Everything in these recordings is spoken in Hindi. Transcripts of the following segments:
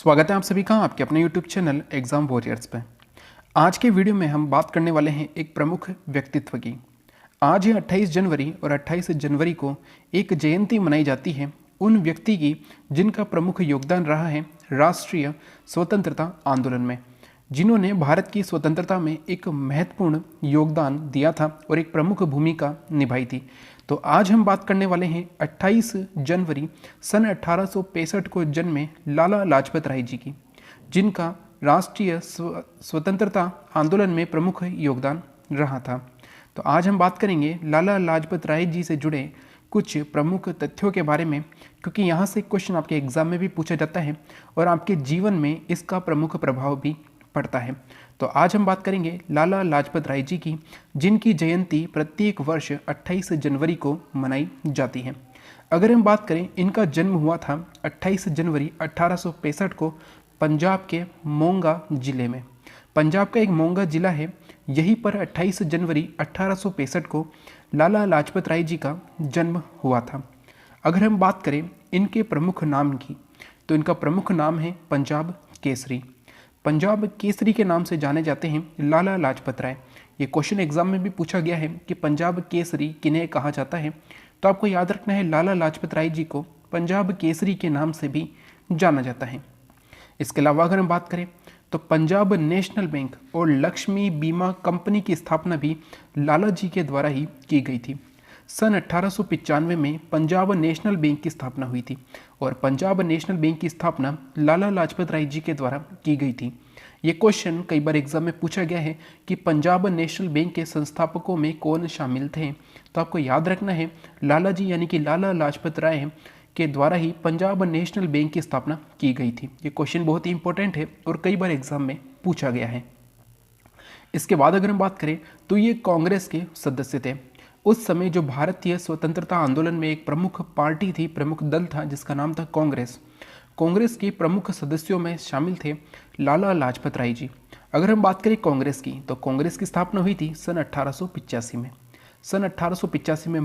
स्वागत है आप सभी का आपके अपने YouTube चैनल एग्ज़ाम वॉरियर्स पे। आज के वीडियो में हम बात करने वाले हैं एक प्रमुख व्यक्तित्व की। आज है 28 जनवरी और 28 जनवरी को एक जयंती मनाई जाती है उन व्यक्ति की जिनका प्रमुख योगदान रहा है राष्ट्रीय स्वतंत्रता आंदोलन में, जिन्होंने भारत की स्वतंत्रता में एक महत्वपूर्ण योगदान दिया था और एक प्रमुख भूमिका निभाई थी। तो आज हम बात करने वाले हैं 28 जनवरी सन 1865 को जन्मे लाला लाजपत राय जी की, जिनका राष्ट्रीय स्वतंत्रता आंदोलन में प्रमुख योगदान रहा था। तो आज हम बात करेंगे लाला लाजपत राय जी से जुड़े कुछ प्रमुख तथ्यों के बारे में, क्योंकि यहाँ से क्वेश्चन आपके एग्जाम में भी पूछा जाता है और आपके जीवन में इसका प्रमुख प्रभाव भी पड़ता है। तो आज हम बात करेंगे लाला लाजपत राय जी की, जिनकी जयंती प्रत्येक वर्ष 28 जनवरी को मनाई जाती है। अगर हम बात करें, इनका जन्म हुआ था 28 जनवरी 1865 को पंजाब के मोंगा जिले में। पंजाब का एक मोंगा जिला है, यहीं पर 28 जनवरी 1865 को लाला लाजपत राय जी का जन्म हुआ था। अगर हम बात करें इनके प्रमुख नाम की, तो इनका प्रमुख नाम है पंजाब केसरी। पंजाब केसरी के नाम से जाने जाते हैं लाला लाजपत राय। ये क्वेश्चन एग्जाम में भी पूछा गया है कि पंजाब केसरी किन्हें कहा जाता है, तो आपको याद रखना है लाला लाजपत राय जी को पंजाब केसरी के नाम से भी जाना जाता है। इसके अलावा अगर हम बात करें तो पंजाब नेशनल बैंक और लक्ष्मी बीमा कंपनी की स्थापना भी लाला जी के द्वारा ही की गई थी। सन 1895 में पंजाब नेशनल बैंक की स्थापना हुई थी और पंजाब नेशनल बैंक की स्थापना लाला लाजपत राय जी के द्वारा की गई थी। ये क्वेश्चन कई बार एग्जाम में पूछा गया है कि पंजाब नेशनल बैंक के संस्थापकों में कौन शामिल थे, तो आपको याद रखना है लाला जी यानी कि लाला लाजपत राय के द्वारा ही पंजाब नेशनल बैंक की स्थापना की गई थी। ये क्वेश्चन बहुत ही इंपॉर्टेंट है और कई बार एग्जाम में पूछा गया है। इसके बाद अगर हम बात करें तो ये कांग्रेस के सदस्य थे। उस समय जो भारतीय स्वतंत्रता आंदोलन में एक प्रमुख पार्टी थी, प्रमुख दल था, जिसका नाम था कांग्रेस। कांग्रेस के प्रमुख सदस्यों में शामिल थे लाला लाजपत राय जी। अगर हम बात करें कांग्रेस की, तो कांग्रेस की स्थापना हुई थी सन 1885 में। सन 1885 में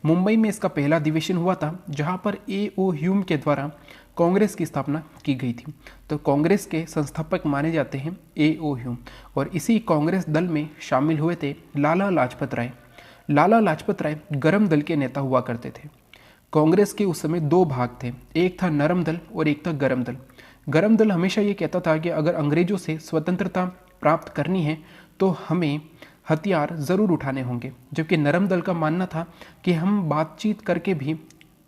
मुंबई में इसका पहला अधिवेशन हुआ था, जहां पर A.O. ह्यूम के द्वारा कांग्रेस की स्थापना की गई थी। तो कांग्रेस के संस्थापक माने जाते हैं A.O. ह्यूम, और इसी कांग्रेस दल में शामिल हुए थे लाला लाजपत राय। लाला लाजपत राय गरम दल के नेता हुआ करते थे। कांग्रेस के उस समय दो भाग थे, एक था नरम दल और एक था गरम दल। गरम दल हमेशा ये कहता था कि अगर अंग्रेजों से स्वतंत्रता प्राप्त करनी है तो हमें हथियार ज़रूर उठाने होंगे, जबकि नरम दल का मानना था कि हम बातचीत करके भी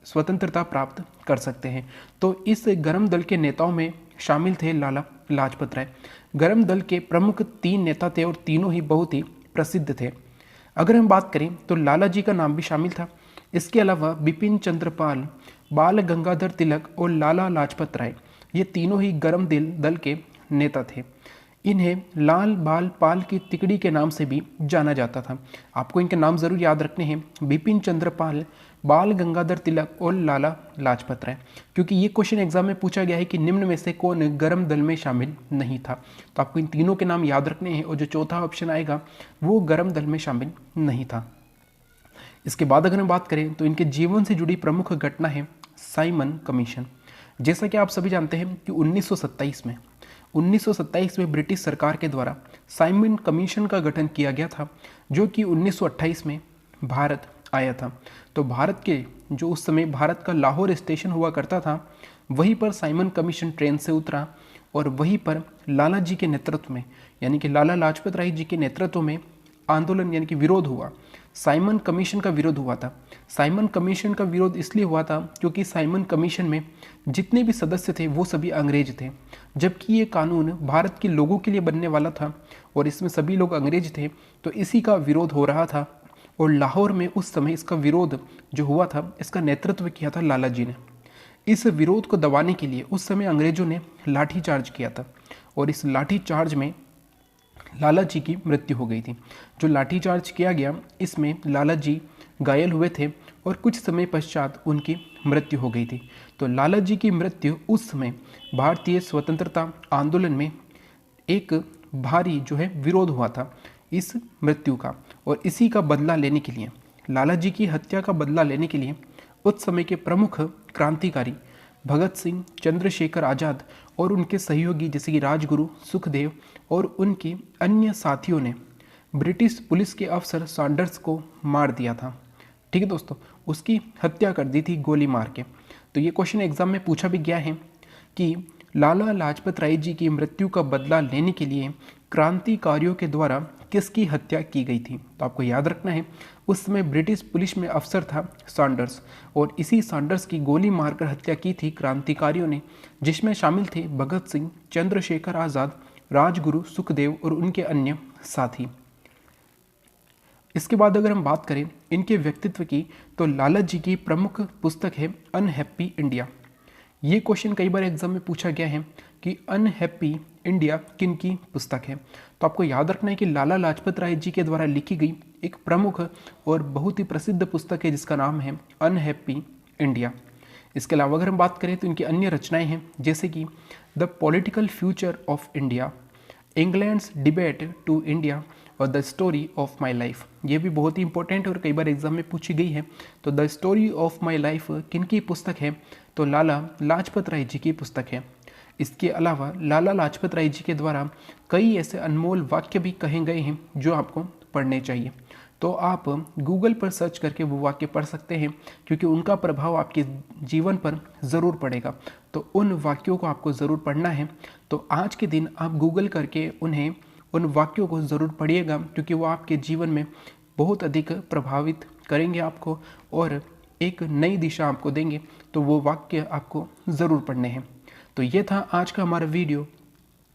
स्वतंत्रता प्राप्त कर सकते हैं। तो इस गरम दल के नेताओं में शामिल थे लाला लाजपत राय। गरम दल के प्रमुख 3 नेता थे और तीनों ही बहुत ही प्रसिद्ध थे। अगर हम बात करें तो लाला जी का नाम भी शामिल था। इसके अलावा बिपिन चंद्र पाल, बाल गंगाधर तिलक और लाला लाजपत राय, ये तीनों ही गरम दल के नेता थे। इन्हें लाल बाल पाल की तिकड़ी के नाम से भी जाना जाता था। आपको इनके नाम जरूर याद रखने हैं, बिपिन चंद्र पाल, बाल गंगाधर तिलक और लाला लाजपत राय, क्योंकि ये क्वेश्चन एग्जाम में पूछा गया है कि निम्न में से कौन गरम दल में शामिल नहीं था। तो आपको इन तीनों के नाम याद रखने हैं और जो चौथा ऑप्शन आएगा वो गरम दल में शामिल नहीं था। इसके बाद अगर हम बात करें तो इनके जीवन से जुड़ी प्रमुख घटना है साइमन कमीशन। जैसा कि आप सभी जानते हैं कि 1927 में ब्रिटिश सरकार के द्वारा साइमन कमीशन का गठन किया गया था, जो कि 1928 में भारत आया था। तो भारत के जो उस समय भारत का लाहौर स्टेशन हुआ करता था, वहीं पर साइमन कमीशन ट्रेन से उतरा और वहीं पर लाला जी के नेतृत्व में, यानी कि लाला लाजपत राय जी के नेतृत्व में आंदोलन यानी कि विरोध हुआ। साइमन कमीशन का विरोध हुआ था। साइमन कमीशन का विरोध इसलिए हुआ था क्योंकि साइमन कमीशन में जितने भी सदस्य थे वो सभी अंग्रेज थे, जबकि ये कानून भारत के लोगों के लिए बनने वाला था और इसमें सभी लोग अंग्रेज थे। तो इसी का विरोध हो रहा था और लाहौर में उस समय इसका विरोध जो हुआ था, इसका नेतृत्व किया था लाला जी ने। इस विरोध को दबाने के लिए उस समय अंग्रेजों ने लाठीचार्ज किया था और इस लाठीचार्ज में लाला जी की मृत्यु हो गई थी। जो लाठीचार्ज किया गया, इसमें लाला जी घायल हुए थे और कुछ समय पश्चात उनकी मृत्यु हो गई थी। तो लाला जी की मृत्यु उस समय भारतीय स्वतंत्रता आंदोलन में एक भारी जो है विरोध हुआ था इस मृत्यु का, और इसी का बदला लेने के लिए, लाला जी की हत्या का बदला लेने के लिए उस समय के प्रमुख क्रांतिकारी भगत सिंह, चंद्रशेखर आज़ाद और उनके सहयोगी जैसे कि राजगुरु, सुखदेव और उनके अन्य साथियों ने ब्रिटिश पुलिस के अफसर सैंडर्स को मार दिया था। ठीक है दोस्तों, उसकी हत्या कर दी थी गोली मार के। तो ये क्वेश्चन एग्जाम में पूछा भी गया है कि लाला लाजपत राय जी की मृत्यु का बदला लेने के लिए क्रांतिकारियों के द्वारा किसकी हत्या की गई थी। तो आपको याद रखना है उस समय ब्रिटिश पुलिस में अफसर था सैंडर्स, और इसी सैंडर्स की गोली मारकर हत्या की थी क्रांतिकारियों ने, जिसमें शामिल थे भगत सिंह, चंद्रशेखर आज़ाद, राजगुरु, सुखदेव और उनके अन्य साथी। इसके बाद अगर हम बात करें इनके व्यक्तित्व की, तो लाला जी की प्रमुख पुस्तक है अनहैप्पी इंडिया। ये क्वेश्चन कई बार एग्जाम में पूछा गया है कि अनहैप्पी इंडिया किन की पुस्तक है। तो आपको याद रखना है कि लाला लाजपत राय जी के द्वारा लिखी गई एक प्रमुख और बहुत ही प्रसिद्ध पुस्तक है जिसका नाम है अनहैप्पी इंडिया। इसके अलावा अगर हम बात करें तो इनकी अन्य रचनाएं हैं जैसे कि the political future of India, England's debate to India और the story of my life. ये भी बहुत ही इंपॉर्टेंट और कई बार एग्जाम में पूछी गई है। तो the story of my life किन की पुस्तक है, तो लाला लाजपत राय जी की पुस्तक है। इसके अलावा लाला लाजपत राय जी के द्वारा कई ऐसे अनमोल वाक्य भी कहे गए हैं जो आपको पढ़ने चाहिए। तो आप गूगल पर सर्च करके वो वाक्य पढ़ सकते हैं क्योंकि उनका प्रभाव आपके जीवन पर ज़रूर पड़ेगा। तो उन वाक्यों को आपको ज़रूर पढ़ना है। तो आज के दिन आप गूगल करके उन वाक्यों को ज़रूर पढ़िएगा क्योंकि वो आपके जीवन में बहुत अधिक प्रभावित करेंगे आपको और एक नई दिशा आपको देंगे। तो वो वाक्य आपको ज़रूर पढ़ने हैं। तो ये था आज का हमारा वीडियो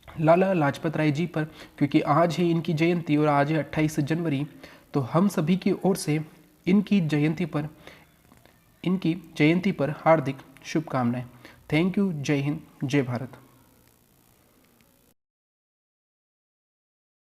लाला लाजपत राय जी पर, क्योंकि आज है इनकी जयंती और आज है 28 जनवरी। तो हम सभी की ओर से इनकी जयंती पर हार्दिक शुभकामनाएं। Thank you. जय हिंद, जय भारत।